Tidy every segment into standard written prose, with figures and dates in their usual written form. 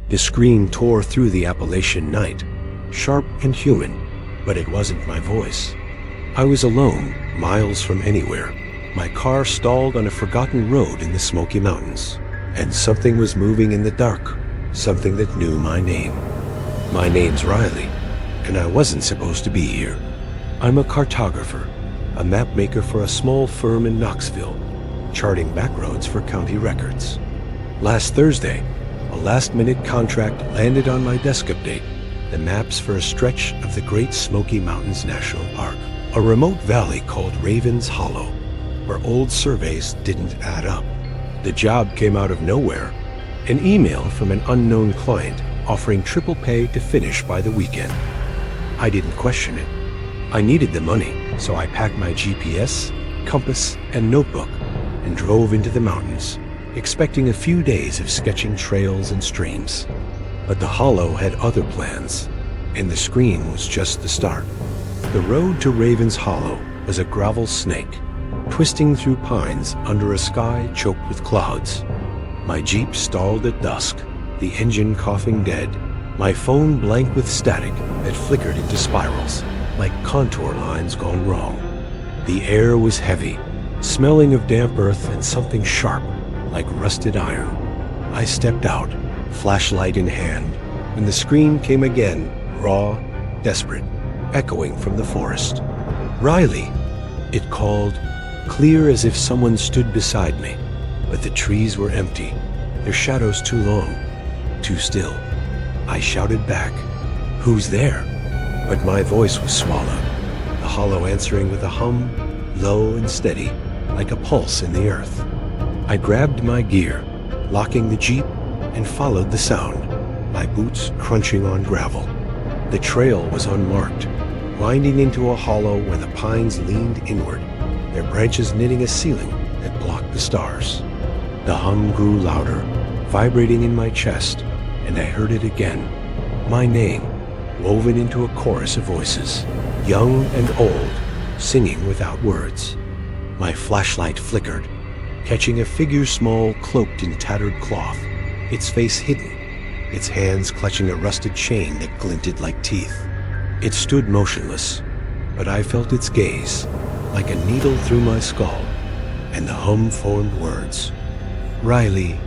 The screen tore through the Appalachian night, sharp and human, but it wasn't my voice. I was alone, miles from anywhere. My car stalled on a forgotten road in the Smoky Mountains, and something was moving in the dark, something that knew my name. My name's Riley, and I wasn't supposed to be here. I'm a cartographer, a map maker for a small firm in Knoxville, charting backroads for county records. Last Thursday, a last-minute contract landed on my desk update, the maps for a stretch of the Great Smoky Mountains National Park, a remote valley called Raven's Hollow, where old surveys didn't add up. The job came out of nowhere, an email from an unknown client offering triple pay to finish by the weekend. I didn't question it. I needed the money, so I packed my GPS, compass, and notebook and drove into the mountains, expecting a few days of sketching trails and streams. But the Hollow had other plans, and the screen was just the start. The road to Raven's Hollow was a gravel snake, twisting through pines under a sky choked with clouds. My Jeep stalled at dusk, the engine coughing dead, my phone blank with static that flickered into spirals, like contour lines gone wrong. The air was heavy, smelling of damp earth and something sharp, like rusted iron. I stepped out, flashlight in hand, when the screen came again, raw, desperate, echoing from the forest. Riley, it called, clear as if someone stood beside me, but the trees were empty, their shadows too long, too still. I shouted back, "Who's there?" But my voice was swallowed, the hollow answering with a hum, low and steady, like a pulse in the earth. I grabbed my gear, locking the Jeep, and followed the sound, my boots crunching on gravel. The trail was unmarked, winding into a hollow where the pines leaned inward, their branches knitting a ceiling that blocked the stars. The hum grew louder, vibrating in my chest, and I heard it again, my name, woven into a chorus of voices, young and old, singing without words. My flashlight flickered, catching a figure small cloaked in tattered cloth, its face hidden, its hands clutching a rusted chain that glinted like teeth. It stood motionless, but I felt its gaze, like a needle through my skull, and the hum formed words. "Riley,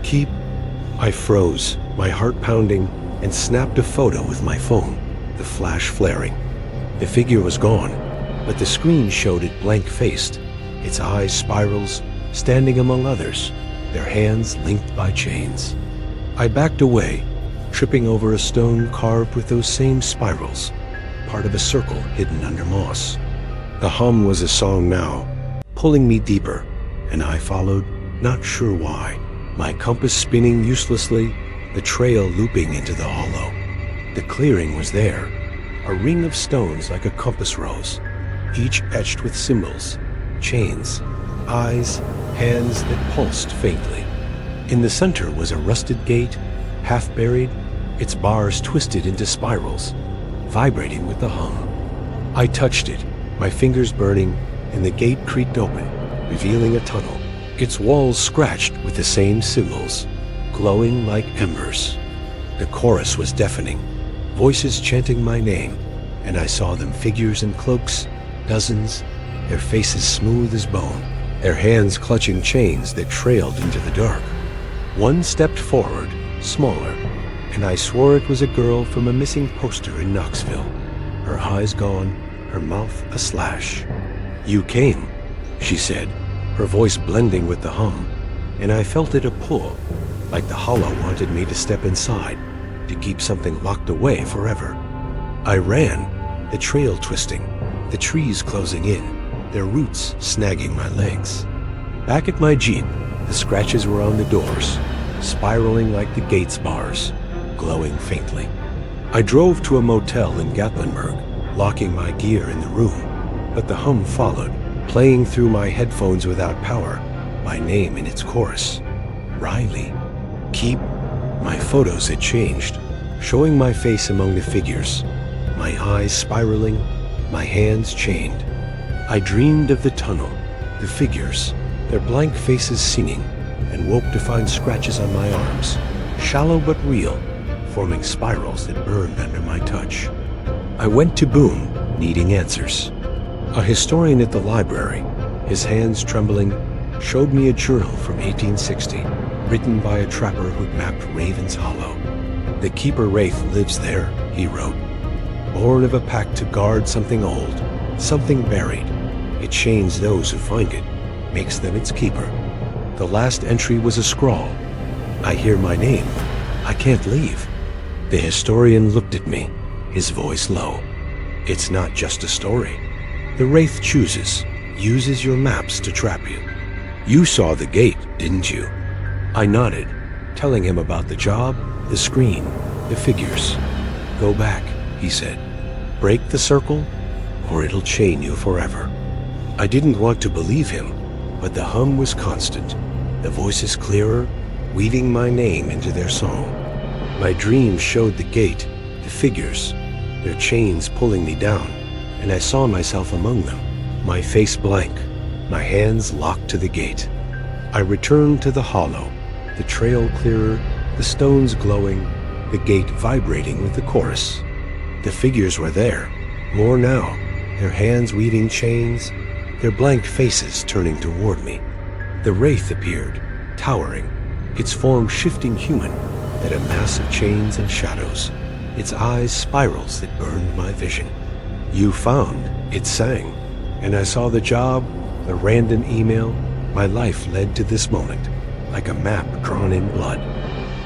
keep..." I froze, my heart pounding, and snapped a photo with my phone, the flash flaring. The figure was gone, but the screen showed it blank-faced, its eyes spirals, standing among others, their hands linked by chains. I backed away, tripping over a stone carved with those same spirals, part of a circle hidden under moss. The hum was a song now, pulling me deeper, and I followed, not sure why, my compass spinning uselessly, the trail looping into the hollow. The clearing was there, a ring of stones like a compass rose, each etched with symbols, chains, eyes, hands that pulsed faintly. In the center was a rusted gate, half buried, its bars twisted into spirals, vibrating with the hum. I touched it, my fingers burning, and the gate creaked open, revealing a tunnel, its walls scratched with the same symbols, glowing like embers. The chorus was deafening, voices chanting my name, and I saw them, figures in cloaks, dozens, their faces smooth as bone, their hands clutching chains that trailed into the dark. One stepped forward, smaller, and I swore it was a girl from a missing poster in Knoxville, her eyes gone, her mouth a slash. "You came," she said, her voice blending with the hum, and I felt it a pull, like the hollow wanted me to step inside, to keep something locked away forever. I ran, the trail twisting, the trees closing in, their roots snagging my legs. Back at my Jeep, the scratches were on the doors, spiraling like the gate's bars, glowing faintly. I drove to a motel in Gatlinburg, locking my gear in the room, but the hum followed, playing through my headphones without power, my name in its chorus. Riley. Keep. My photos had changed, showing my face among the figures, my eyes spiraling, my hands chained. I dreamed of the tunnel, the figures, their blank faces singing, and woke to find scratches on my arms, shallow but real, forming spirals that burned under my touch. I went to Boone, needing answers. A historian at the library, his hands trembling, showed me a journal from 1860, written by a trapper who'd mapped Raven's Hollow. "The Keeper Wraith lives there," he wrote. "Born of a pack to guard something old, something buried. It chains those who find it, makes them its keeper." The last entry was a scrawl. "I hear my name. I can't leave." The historian looked at me, his voice low. "It's not just a story. The Wraith chooses, uses your maps to trap you. You saw the gate, didn't you?" I nodded, telling him about the job, the screen, the figures. "Go back," he said. "Break the circle, or it'll chain you forever." I didn't want to believe him, but the hum was constant, the voices clearer, weaving my name into their song. My dreams showed the gate, the figures, their chains pulling me down, and I saw myself among them, my face blank, my hands locked to the gate. I returned to the hollow, the trail clearer, the stones glowing, the gate vibrating with the chorus. The figures were there, more now, their hands weaving chains, their blank faces turning toward me. The Wraith appeared, towering, its form shifting human, at a mass of chains and shadows, its eyes spirals that burned my vision. "You found," it sang, and I saw the job, the random email. My life led to this moment, like a map drawn in blood.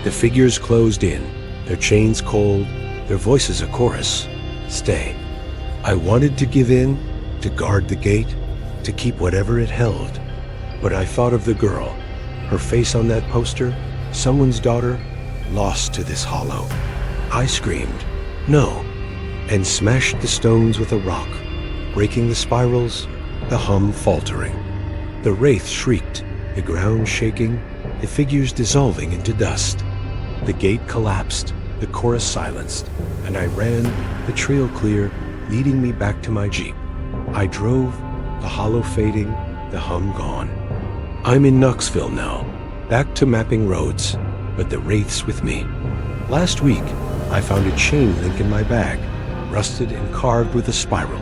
The figures closed in, their chains cold, their voices a chorus. Stay. I wanted to give in, to guard the gate, to keep whatever it held. But I thought of the girl, her face on that poster, someone's daughter, lost to this hollow. I screamed, "No," and smashed the stones with a rock, breaking the spirals, the hum faltering. The Wraith shrieked, the ground shaking, the figures dissolving into dust. The gate collapsed, the chorus silenced, and I ran, the trail clear, leading me back to my Jeep. I drove, the hollow fading, the hum gone. I'm in Knoxville now, back to mapping roads, but the Wraith's with me. Last week, I found a chain link in my bag, rusted and carved with a spiral,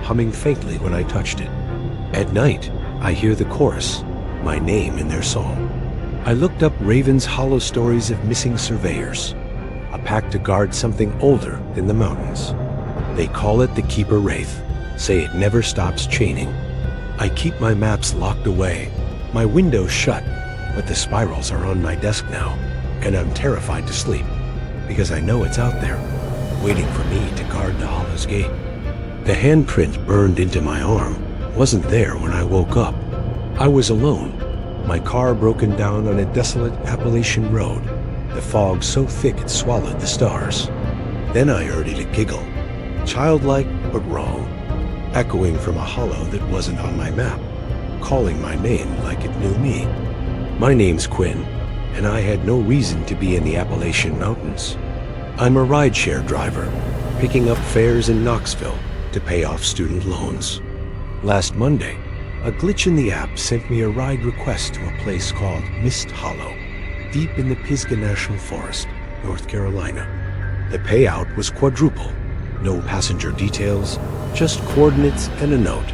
humming faintly when I touched it. At night, I hear the chorus, my name in their song. I looked up Raven's Hollow stories of missing surveyors, a pack to guard something older than the mountains. They call it the Keeper Wraith, say it never stops chaining. I keep my maps locked away, my windows shut, but the spirals are on my desk now, and I'm terrified to sleep, because I know it's out there, waiting for me to guard the Hollow's gate. The handprint burned into my arm wasn't there when I woke up. I was alone, my car broken down on a desolate Appalachian road, the fog so thick it swallowed the stars. Then I heard it a giggle, childlike but wrong, echoing from a hollow that wasn't on my map, calling my name like it knew me. My name's Quinn, and I had no reason to be in the Appalachian Mountains. I'm a rideshare driver, picking up fares in Knoxville to pay off student loans. Last Monday, a glitch in the app sent me a ride request to a place called Mist Hollow, deep in the Pisgah National Forest, North Carolina. The payout was quadruple. No passenger details, just coordinates and a note.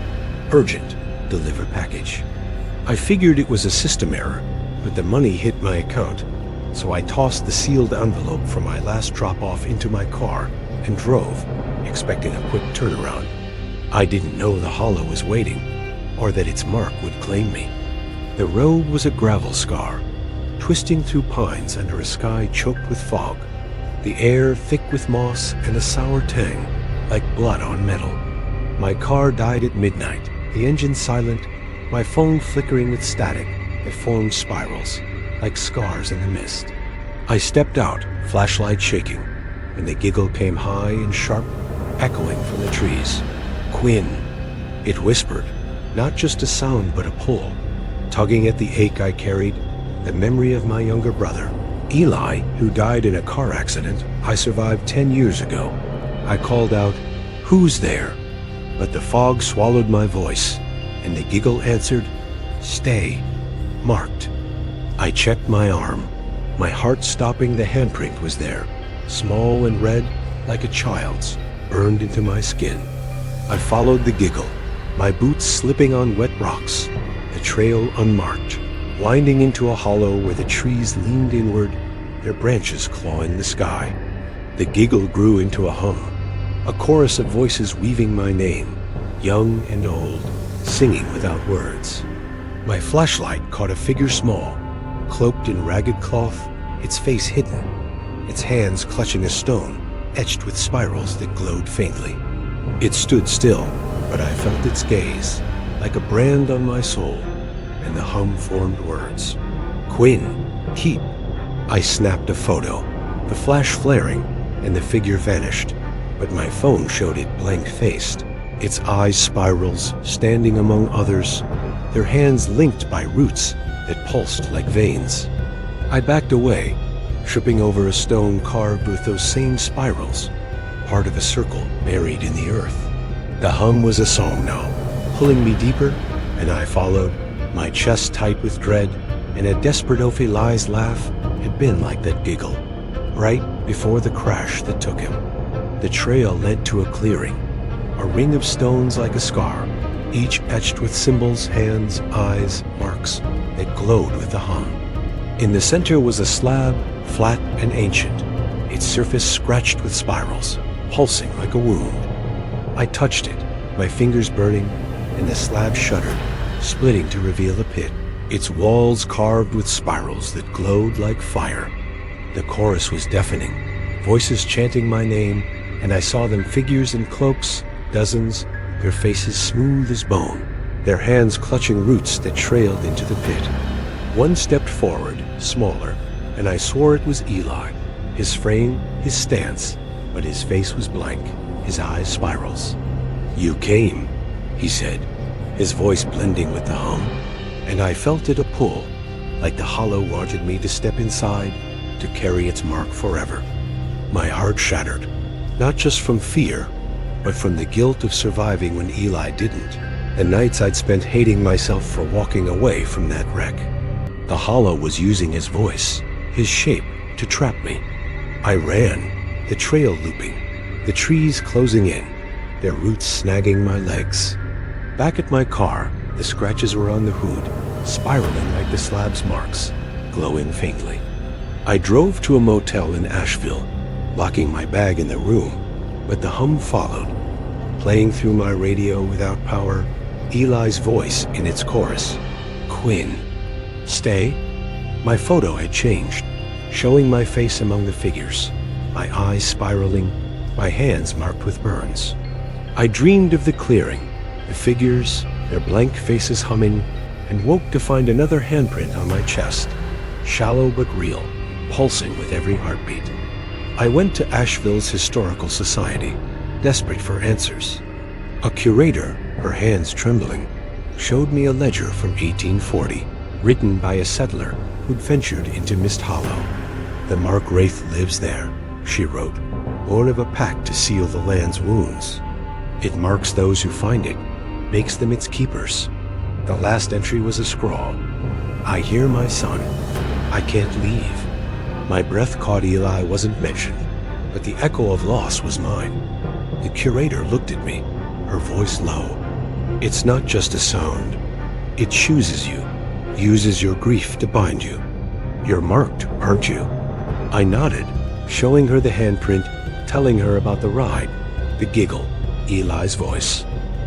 Urgent, deliver package. I figured it was a system error, but the money hit my account, so I tossed the sealed envelope from my last drop-off into my car and drove, expecting a quick turnaround. I didn't know the hollow was waiting, or that its mark would claim me. The road was a gravel scar, twisting through pines under a sky choked with fog, the air thick with moss and a sour tang, like blood on metal. My car died at midnight, the engine silent, my phone flickering with static that formed spirals, like scars in the mist. I stepped out, flashlight shaking, and the giggle came high and sharp, echoing from the trees. Quinn, it whispered, not just a sound but a pull, tugging at the ache I carried, the memory of my younger brother, Eli, who died in a car accident I survived 10 years ago. I called out, "Who's there?" But the fog swallowed my voice, and the giggle answered, "Stay," marked. I checked my arm. My heart stopping, the handprint was there, small and red, like a child's, burned into my skin. I followed the giggle, my boots slipping on wet rocks, the trail unmarked, winding into a hollow where the trees leaned inward, their branches clawing the sky. The giggle grew into a hum, a chorus of voices weaving my name, young and old, singing without words. My flashlight caught a figure small, cloaked in ragged cloth, its face hidden, its hands clutching a stone, etched with spirals that glowed faintly. It stood still, but I felt its gaze, like a brand on my soul, and the hum formed words. "Quinn, keep." I snapped a photo, the flash flaring, and the figure vanished, but my phone showed it blank-faced, its eyes spirals, standing among others, their hands linked by roots that pulsed like veins. I backed away, tripping over a stone carved with those same spirals, part of a circle buried in the earth. The hum was a song now, pulling me deeper, and I followed, my chest tight with dread, and a desperate Opheli's laugh had been like that giggle, right before the crash that took him. The trail led to a clearing, a ring of stones like a scar, each etched with symbols, hands, eyes, marks that glowed with the hum. In the center was a slab, flat and ancient, its surface scratched with spirals, pulsing like a wound. I touched it, my fingers burning, and the slab shuddered, splitting to reveal a pit, its walls carved with spirals that glowed like fire. The chorus was deafening, voices chanting my name, and I saw them, figures in cloaks, dozens, their faces smooth as bone, their hands clutching roots that trailed into the pit. One stepped forward, smaller, and I swore it was Eli, his frame, his stance, but his face was blank, his eyes spirals. "You came," he said, his voice blending with the hum, and I felt it a pull, like the hollow wanted me to step inside, to carry its mark forever. My heart shattered, not just from fear, but from the guilt of surviving when Eli didn't, the nights I'd spent hating myself for walking away from that wreck. The hollow was using his voice, his shape, to trap me. I ran, the trail looping, the trees closing in, their roots snagging my legs. Back at my car, the scratches were on the hood, spiraling like the slab's marks, glowing faintly. I drove to a motel in Asheville, locking my bag in the room, but the hum followed, playing through my radio without power, Eli's voice in its chorus. "Quinn, stay?" My photo had changed, showing my face among the figures, my eyes spiraling, my hands marked with burns. I dreamed of the clearing, the figures, their blank faces humming, and woke to find another handprint on my chest, shallow but real, pulsing with every heartbeat. I went to Asheville's Historical Society, desperate for answers. A curator, her hands trembling, showed me a ledger from 1840, written by a settler who'd ventured into Mist Hollow. "The Mark Wraith lives there," she wrote, born of a pact to seal the land's wounds. "It marks those who find it, makes them its keepers." The last entry was a scrawl. "I hear my son. I can't leave." My breath caught Eli wasn't mentioned, but the echo of loss was mine. The curator looked at me, her voice low. "It's not just a sound. It chooses you, uses your grief to bind you. You're marked, aren't you?" I nodded, showing her the handprint, telling her about the ride, the giggle, Eli's voice.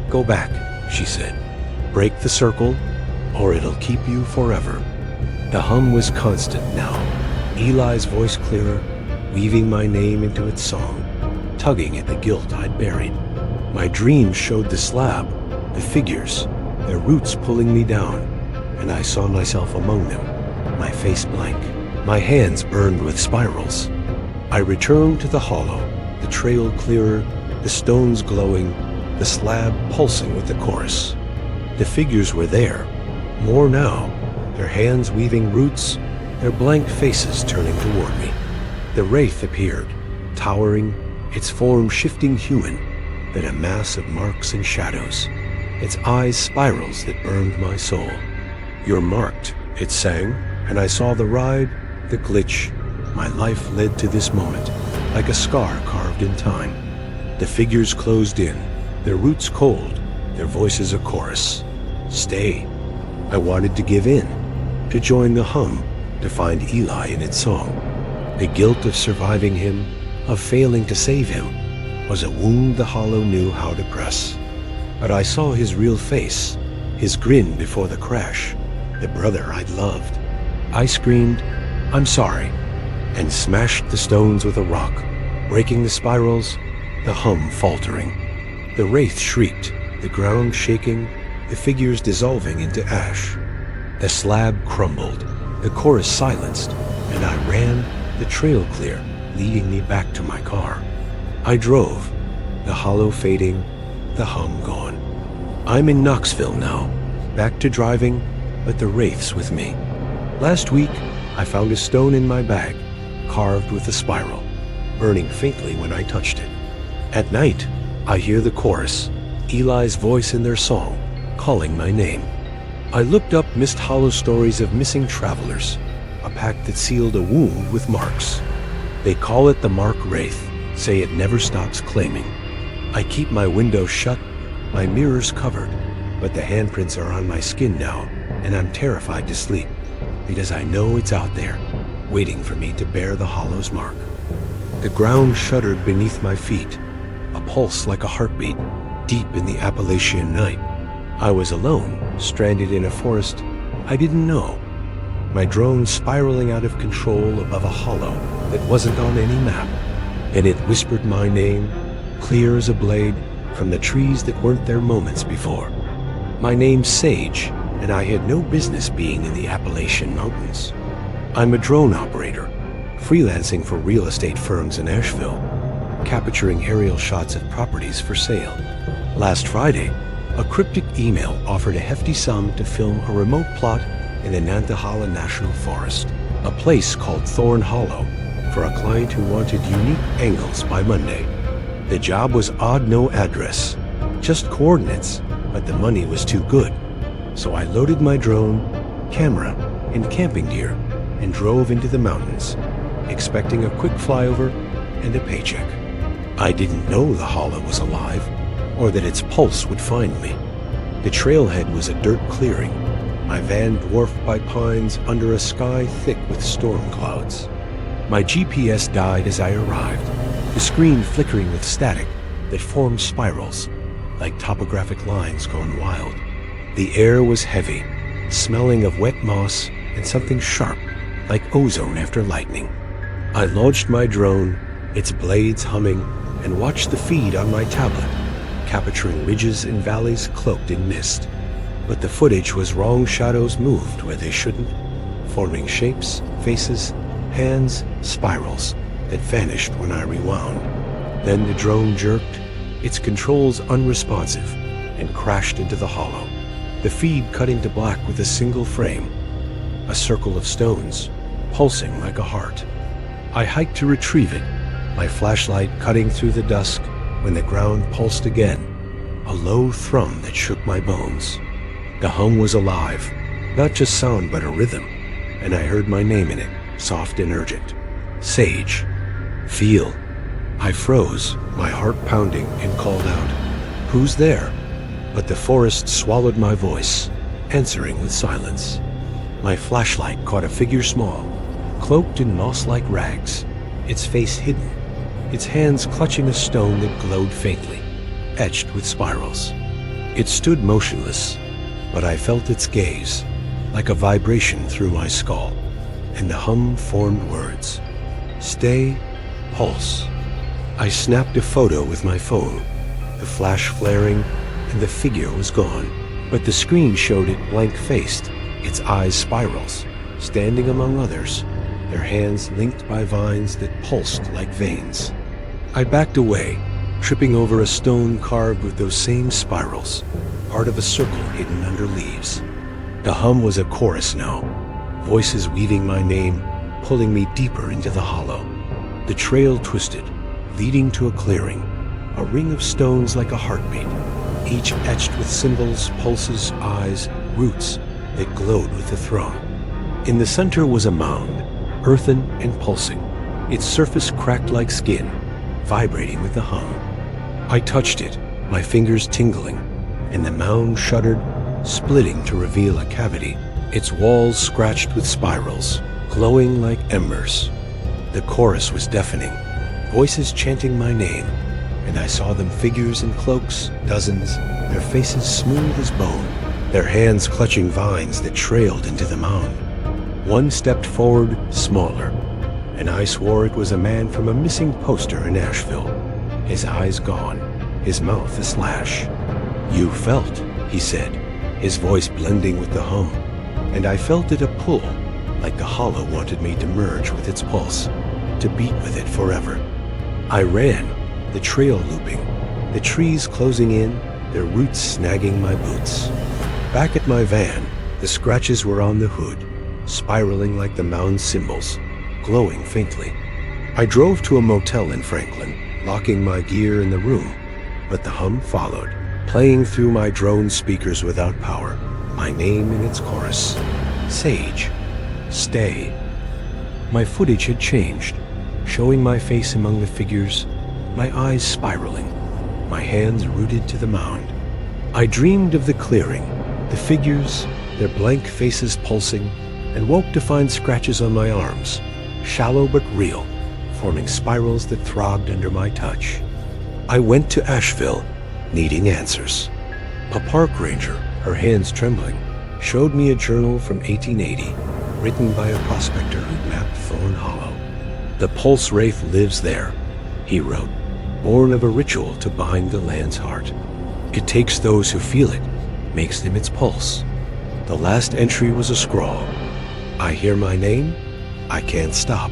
"Go back," she said. "Break the circle, or it'll keep you forever." The hum was constant now, Eli's voice clearer, weaving my name into its song, tugging at the guilt I'd buried. My dreams showed the slab, the figures, their roots pulling me down, and I saw myself among them, my face blank, my hands burned with spirals. I returned to the hollow, the trail clearer, the stones glowing, the slab pulsing with the chorus. The figures were there, more now, their hands weaving roots, their blank faces turning toward me. The wraith appeared, towering, its form shifting human, then a mass of marks and shadows, its eyes spirals that burned my soul. "You're marked," it sang, and I saw the ride, The glitch. My life led to this moment, like a scar carved in time. The figures closed in, their roots cold, their voices a chorus. Stay. I wanted to give in, to join the hum, to find Eli in its song. The guilt of surviving him, of failing to save him, was a wound the hollow knew how to press. But I saw his real face, his grin before the crash, the brother I'd loved. I screamed, "I'm sorry," and smashed the stones with a rock, breaking the spirals, the hum faltering. The wraith shrieked, the ground shaking, the figures dissolving into ash. The slab crumbled, the chorus silenced, and I ran, the trail clear, leading me back to my car. I drove, the hollow fading, the hum gone. I'm in Knoxville now, back to driving, but the wraith's with me. Last week, I found a stone in my bag, carved with a spiral, burning faintly when I touched it. At night, I hear the chorus, Eli's voice in their song, calling my name. I looked up Mist Hollow stories of missing travelers, a pack that sealed a wound with marks. They call it the Mark Wraith, say it never stops claiming. I keep my windows shut, my mirrors covered, but the handprints are on my skin now, and I'm terrified to sleep, because I know it's out there, waiting for me to bear the hollow's mark. The ground shuddered beneath my feet, a pulse like a heartbeat, deep in the Appalachian night. I was alone, stranded in a forest I didn't know. My drone spiraling out of control above a hollow that wasn't on any map, and it whispered my name, clear as a blade, from the trees that weren't there moments before. My name's Sage, and I had no business being in the Appalachian Mountains. I'm a drone operator, freelancing for real estate firms in Asheville, capturing aerial shots of properties for sale. Last Friday, a cryptic email offered a hefty sum to film a remote plot in the Nantahala National Forest, a place called Thorn Hollow, for a client who wanted unique angles by Monday. The job was odd, no address, just coordinates, but the money was too good. So I loaded my drone, camera, and camping gear and drove into the mountains, expecting a quick flyover and a paycheck. I didn't know the hollow was alive, or that its pulse would find me. The trailhead was a dirt clearing, my van dwarfed by pines under a sky thick with storm clouds. My GPS died as I arrived, the screen flickering with static that formed spirals, like topographic lines gone wild. The air was heavy, smelling of wet moss and something sharp, like ozone after lightning. I launched my drone, its blades humming, and watched the feed on my tablet, capturing ridges and valleys cloaked in mist. But the footage was wrong. Shadows moved where they shouldn't, forming shapes, faces, hands, spirals that vanished when I rewound. Then the drone jerked, its controls unresponsive, and crashed into the hollow, the feed cutting to black with a single frame, a circle of stones, pulsing like a heart. I hiked to retrieve it, my flashlight cutting through the dusk when the ground pulsed again, a low thrum that shook my bones. The hum was alive, not just sound but a rhythm, and I heard my name in it, soft and urgent. Sage. Feel. I froze, my heart pounding, and called out, "Who's there?" But the forest swallowed my voice, answering with silence. My flashlight caught a figure small, cloaked in moss-like rags, its face hidden, its hands clutching a stone that glowed faintly, etched with spirals. It stood motionless, but I felt its gaze, like a vibration through my skull, and the hum formed words. Stay, pulse. I snapped a photo with my phone, the flash flaring, and the figure was gone, but the screen showed it blank-faced, its eyes spirals, standing among others, their hands linked by vines that pulsed like veins. I backed away, tripping over a stone carved with those same spirals, part of a circle hidden under leaves. The hum was a chorus now, voices weaving my name, pulling me deeper into the hollow. The trail twisted, leading to a clearing, a ring of stones like a heartbeat, each etched with symbols, pulses, eyes, roots that glowed with the throne. In the center was a mound, earthen and pulsing, its surface cracked like skin, vibrating with the hum. I touched it, my fingers tingling, and the mound shuddered, splitting to reveal a cavity, its walls scratched with spirals, glowing like embers. The chorus was deafening, voices chanting my name, and I saw them figures in cloaks, dozens, their faces smooth as bone, their hands clutching vines that trailed into the mound. One stepped forward, smaller, and I swore it was a man from a missing poster in Asheville. His eyes gone, his mouth a slash. "You felt," he said, his voice blending with the hum, and I felt it a pull, like the hollow wanted me to merge with its pulse, to beat with it forever. I ran, the trail looping, the trees closing in, their roots snagging my boots. Back at my van, the scratches were on the hood, spiraling like the mound symbols, glowing faintly. I drove to a motel in Franklin, locking my gear in the room, but the hum followed, playing through my drone speakers without power, my name in its chorus. Sage. Stay. My footage had changed, showing my face among the figures, my eyes spiraling, my hands rooted to the mound. I dreamed of the clearing, the figures, their blank faces pulsing, and woke to find scratches on my arms, shallow but real, forming spirals that throbbed under my touch. I went to Asheville, needing answers. A park ranger, her hands trembling, showed me a journal from 1880, written by a prospector who mapped Thorn Hollow. "The pulse wraith lives there," he wrote, born of a ritual to bind the land's heart. "It takes those who feel it, makes them its pulse." The last entry was a scrawl. "I hear my name, I can't stop."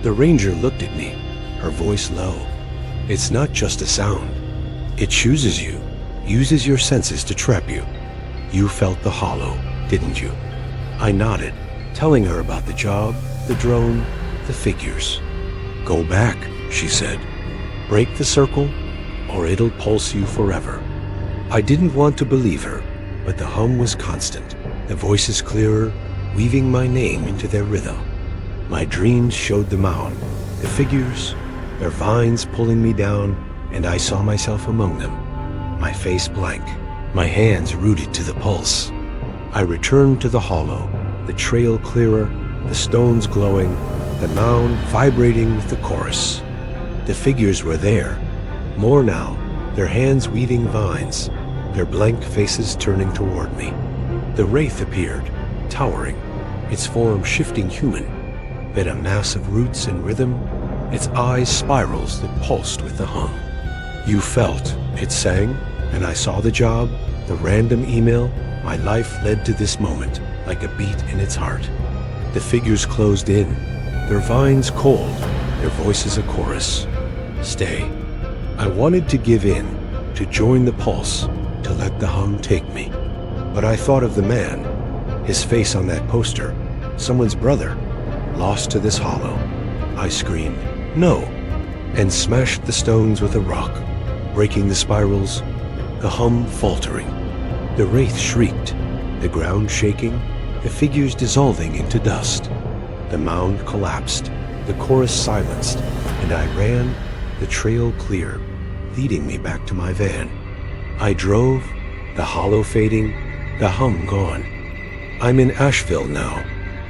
The ranger looked at me, her voice low. "It's not just a sound. It chooses you, uses your senses to trap you. You felt the hollow, didn't you?" I nodded, telling her about the job, the drone, the figures. "Go back," she said. "Break the circle, or it'll pulse you forever." I didn't want to believe her, but the hum was constant, the voices clearer, weaving my name into their rhythm. My dreams showed the mound, the figures, their vines pulling me down, and I saw myself among them, my face blank, my hands rooted to the pulse. I returned to the hollow, the trail clearer, the stones glowing, the mound vibrating with the chorus. The figures were there, more now, their hands weaving vines, their blank faces turning toward me. The wraith appeared, towering, its form shifting human, then a mass of roots and rhythm, its eyes spirals that pulsed with the hum. "You felt," it sang, and I saw the job, the random email. My life led to this moment, like a beat in its heart. The figures closed in, their vines cold, their voices a chorus. Stay. I wanted to give in, to join the pulse, to let the hum take me. But I thought of the man, his face on that poster, someone's brother, lost to this hollow. I screamed, "No!" and smashed the stones with a rock, breaking the spirals, the hum faltering. The wraith shrieked, the ground shaking, the figures dissolving into dust. The mound collapsed, the chorus silenced, and I ran, the trail clear, leading me back to my van. I drove, the hollow fading, the hum gone. I'm in Asheville now,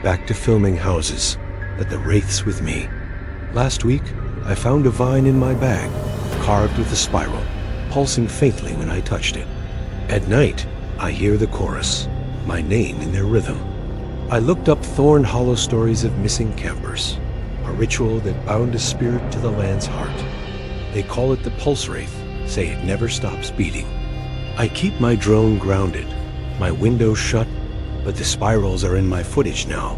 back to filming houses, but the wraith's with me. Last week, I found a vine in my bag, carved with a spiral, pulsing faintly when I touched it. At night, I hear the chorus, my name in their rhythm. I looked up Thorn Hollow stories of missing campers, a ritual that bound a spirit to the land's heart. They call it the pulse wraith, say it never stops beating. I keep my drone grounded, my window shut, but the spirals are in my footage now,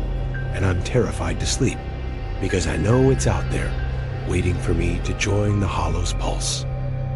and I'm terrified to sleep, because I know it's out there, waiting for me to join the hollow's pulse.